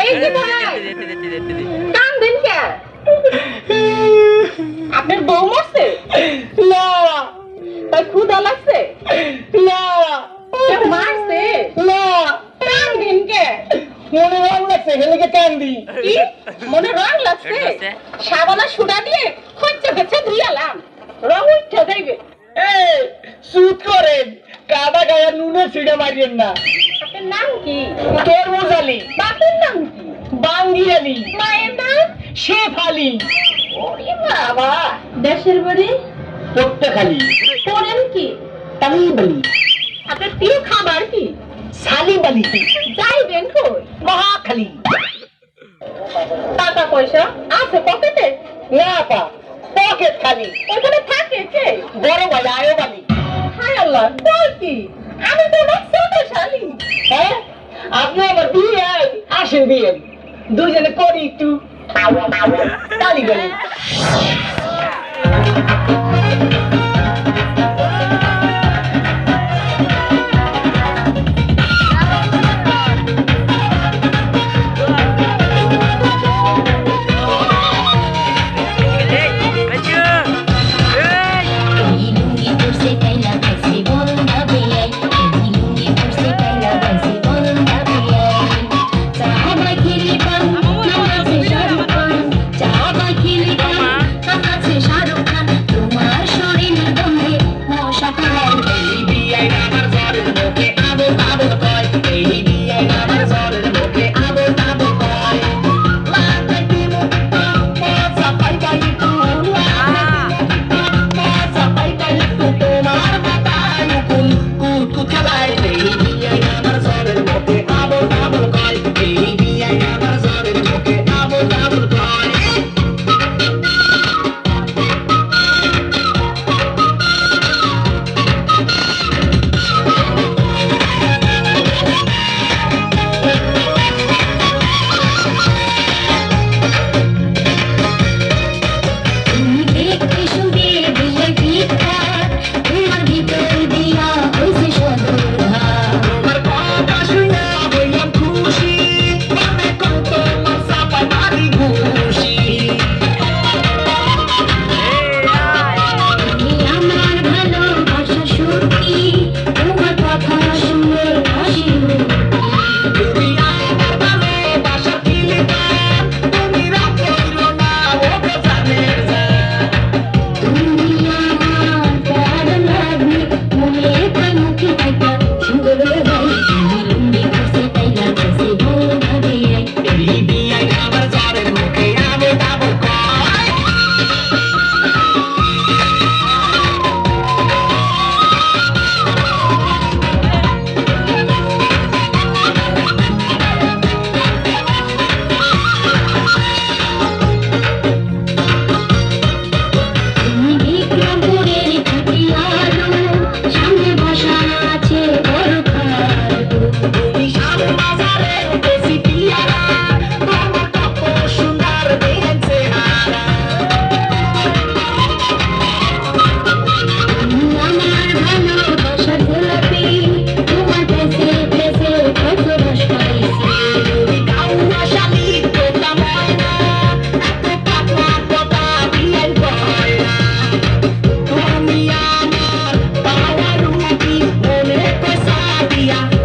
এই যে ভাই কান দেন কে আপনার বউ মরছে না তাই ক্ষুধা লাগছে না কেউ মারছে না কান দেন কে মনে রং লাগছে হেলেকে কান্দি কি মনে রং লাগছে সাবানা সুডা দিয়ে খচ্চা খচ্চা ধুইয়ালাম রং উঠে যাইবে এই সুদ করেন কাদা গায়ে নুনে ছিড়ে মারিয়েন না আপনার নাম কি তরমুজ আলী বাপের নাম কি বাঙ্গি আলী মায়ের নাম শেফ আলী ওরে বাবা দেশের বাড়ি পট্টাখালী করেন কি তামিম আলী আপনার প্রিয় খাবার কি সালিম আলী যাইবেন কই মহাখালী টাকা পয়সা আছে পকেটে না পা পকেট খালি ওখানে থাকে কে বড় ভাই আয়ব আলী হায় আল্লাহ কই কি আমি তো না ছোট শালি হ্যাঁ আপনি আমার বিয়ে আসেন বিয়ে দুজনে করি একটু তালি গেলি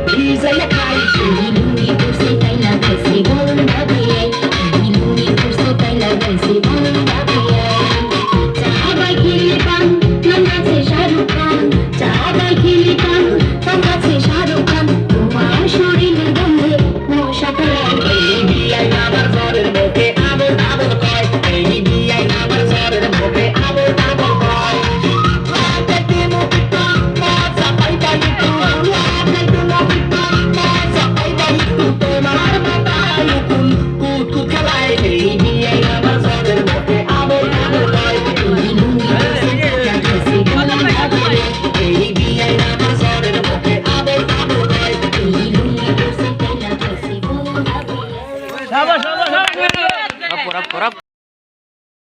He's a